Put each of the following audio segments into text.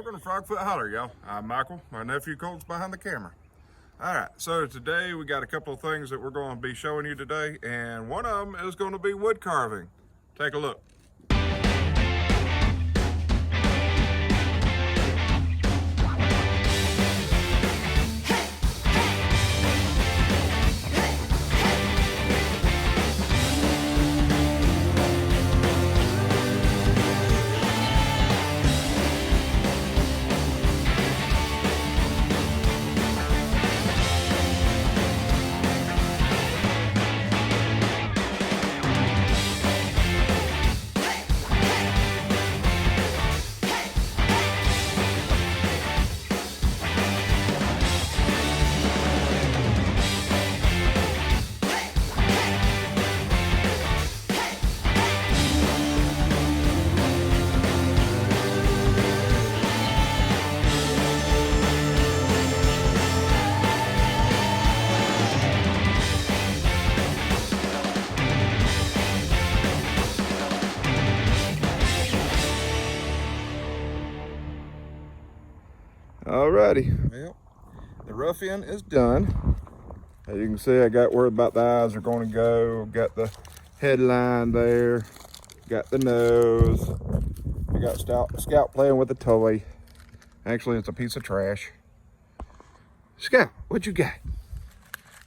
Welcome to Frogfoot Holler, y'all. I'm Michael. My nephew Colt's behind the camera. All right, so today we got a couple of things that we're going to be showing you today, and one of them is going to be wood carving. Take a look. Alrighty, well, the rough end is done. As you can see, I got where about the eyes are going to go. Got the headline there. Got the nose. I got Scout playing with a toy. Actually, it's a piece of trash. Scout, what you got?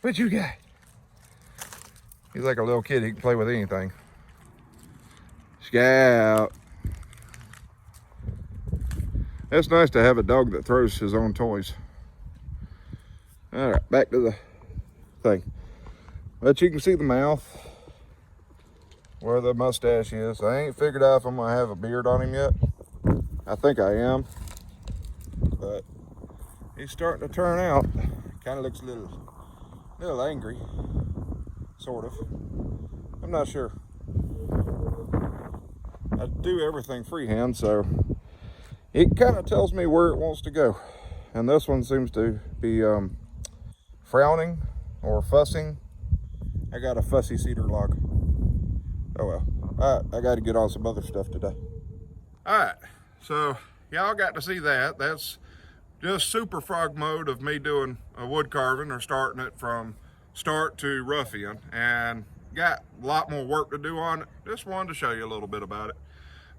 What you got? He's like a little kid. He can play with anything. Scout. It's nice to have a dog that throws his own toys. All right, back to the thing. But you can see the mouth, where the mustache is. I ain't figured out if I'm gonna have a beard on him yet. I think I am, but he's starting to turn out. Kind of looks a little angry, sort of. I'm not sure. I do everything freehand, so it kind of tells me where it wants to go. And this one seems to be frowning or fussing. I got a fussy cedar log. Oh well. All right, I got to get on some other stuff today. All right, so y'all got to see that. That's just super frog mode of me doing a wood carving or starting it from start to rough end. And got a lot more work to do on it. Just wanted to show you a little bit about it.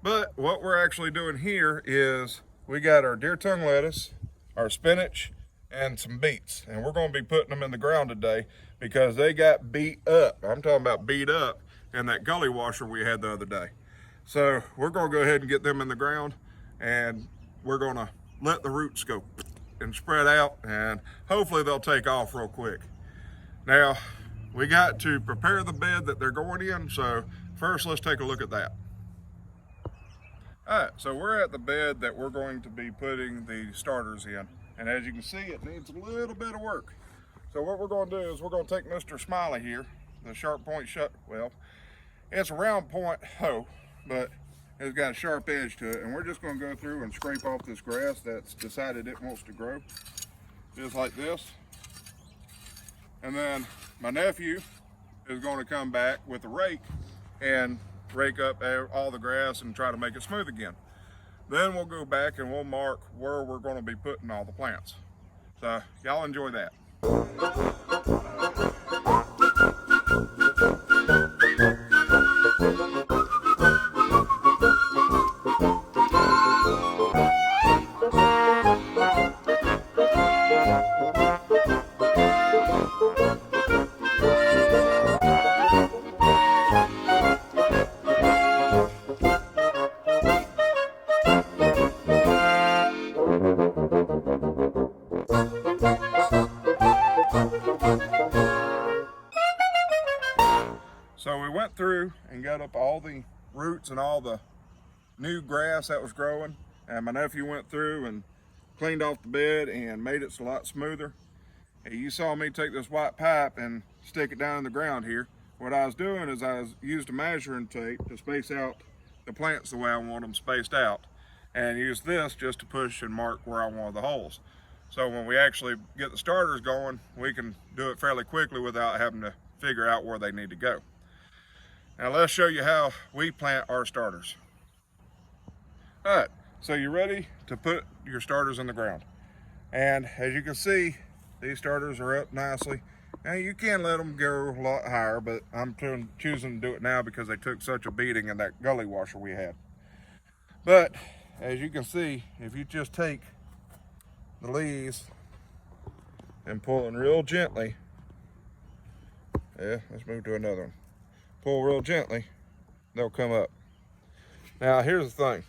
But what we're actually doing here is we got our deer tongue lettuce, our spinach, and some beets. And we're going to be putting them in the ground today because they got beat up. I'm talking about beat up in that gully washer we had the other day. So we're going to go ahead and get them in the ground, and we're going to let the roots go and spread out, and hopefully they'll take off real quick. Now, we got to prepare the bed that they're going in. So first, let's take a look at that. All right, so we're at the bed that we're going to be putting the starters in. And as you can see, it needs a little bit of work. So what we're going to do is we're going to take Mr. Smiley here, the sharp point well, it's a round point hoe, but it's got a sharp edge to it. And we're just going to go through and scrape off this grass that's decided it wants to grow, just like this. And then my nephew is going to come back with a rake and rake up all the grass and try to make it smooth again. Then we'll go back and we'll mark where we're going to be putting all the plants. So y'all enjoy that. So we went through and got up all the roots and all the new grass that was growing, and my nephew went through and cleaned off the bed and made it a lot smoother. And you saw me take this white pipe and stick it down in the ground here. What I was doing is I used a measuring tape to space out the plants the way I want them spaced out, and use this just to push and mark where I wanted the holes. So when we actually get the starters going, we can do it fairly quickly without having to figure out where they need to go. Now let's show you how we plant our starters. All right, So you're ready to put your starters in the ground. And as you can see, these starters are up nicely. Now you can let them go a lot higher, but I'm choosing to do it now because they took such a beating in that gully washer we had. But as you can see, if you just take the leaves and pulling real gently, yeah, let's move to another one. Pull real gently, they'll come up. Now here's the thing.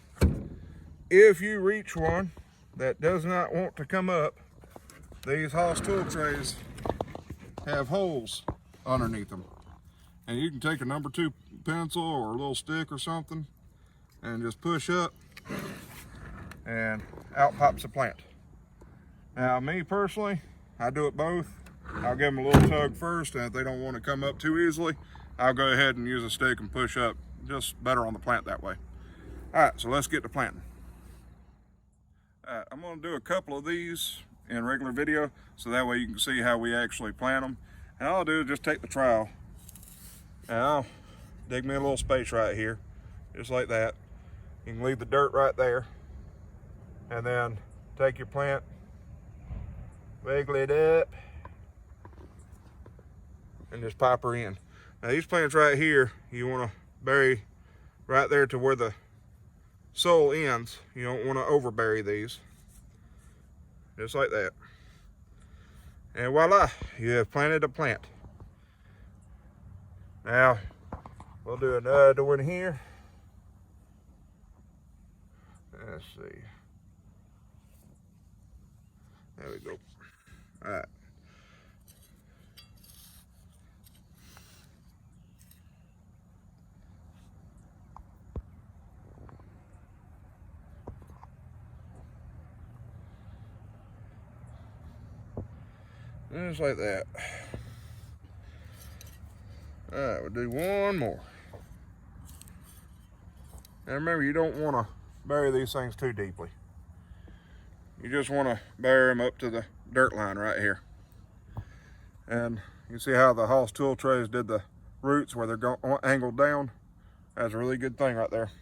If you reach one that does not want to come up, these Haas tool trays have holes underneath them. And you can take a number 2 pencil or a little stick or something and just push up and out pops the plant. Now me personally, I do it both. I'll give them a little tug first, and if they don't want to come up too easily, I'll go ahead and use a stick and push up. Just better on the plant that way. All right, so let's get to planting. I'm going to do a couple of these in regular video, so that way you can see how we actually plant them. And all I'll do is just take the trowel, and I'll dig me a little space right here, just like that. You can leave the dirt right there, and then take your plant, wiggle it up, and just pop her in. Now these plants right here, you want to bury right there to where the soil ends. You don't want to overbury these. Just like that. And voila, you have planted a plant. Now, we'll do another one here. Let's see. There we go. All right. Just like that. All right, we'll do one more. Now remember, you don't want to bury these things too deeply. You just want to bury them up to the dirt line right here. And you see how the Haas tool trays did the roots where they're angled down? That's a really good thing right there.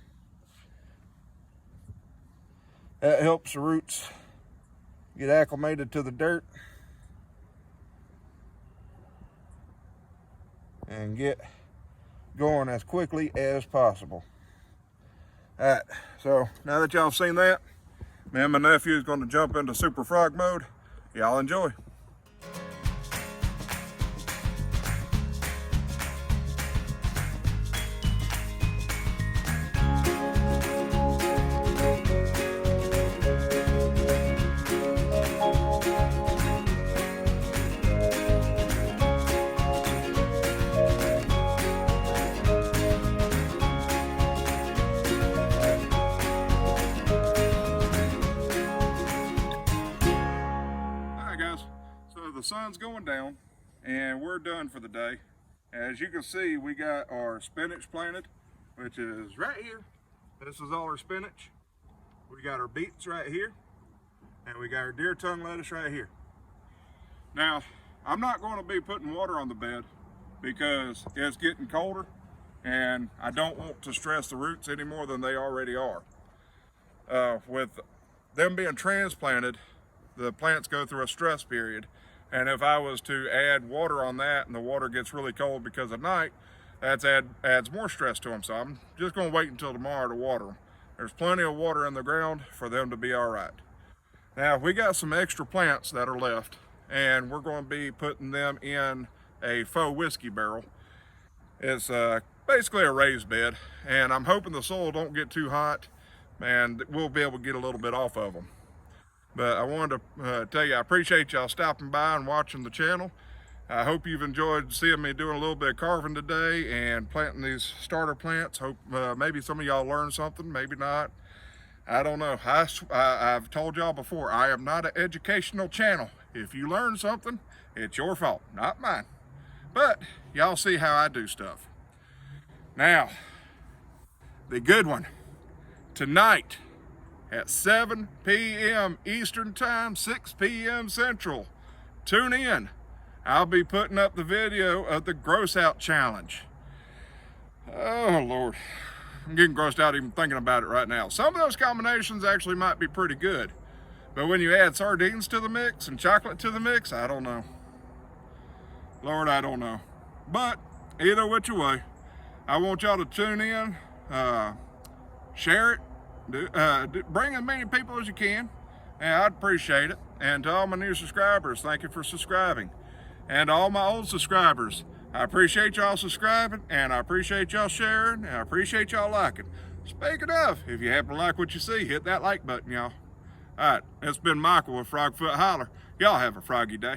That helps the roots get acclimated to the dirt and get going as quickly as possible. All right, so now that y'all seen that, me and my nephew is going to jump into Super Frog mode. Y'all enjoy. The sun's going down and we're done for the day. As you can see, we got our spinach planted, which is right here. This is all our spinach. We got our beets right here, and we got our deer tongue lettuce right here. Now, I'm not going to be putting water on the bed because it's getting colder and I don't want to stress the roots any more than they already are. With them being transplanted, the plants go through a stress period. And if I was to add water on that and the water gets really cold because of night, that adds more stress to them. So I'm just going to wait until tomorrow to water them. There's plenty of water in the ground for them to be all right. Now, we got some extra plants that are left, and we're going to be putting them in a faux whiskey barrel. It's basically a raised bed, and I'm hoping the soil don't get too hot, and we'll be able to get a little bit off of them. But I wanted to tell you, I appreciate y'all stopping by and watching the channel. I hope you've enjoyed seeing me doing a little bit of carving today and planting these starter plants. Hope maybe some of y'all learned something, maybe not. I don't know. I've told y'all before, I am not an educational channel. If you learn something, it's your fault, not mine. But y'all see how I do stuff. Now, the good one. Tonight, at 7 p.m. Eastern Time, 6 p.m. Central. Tune in. I'll be putting up the video of the Gross Out Challenge. Oh, Lord. I'm getting grossed out even thinking about it right now. Some of those combinations actually might be pretty good. But when you add sardines to the mix and chocolate to the mix, I don't know. Lord, I don't know. But either which way, I want y'all to tune in, share it, bring as many people as you can, and I'd appreciate it. And to all my new subscribers, thank you for subscribing. And to all my old subscribers, I appreciate y'all subscribing, and I appreciate y'all sharing, and I appreciate y'all liking. Speaking of, if you happen to like what you see, hit that like button, y'all. All right, it's been Michael with Frogfoot Holler. Y'all have a froggy day.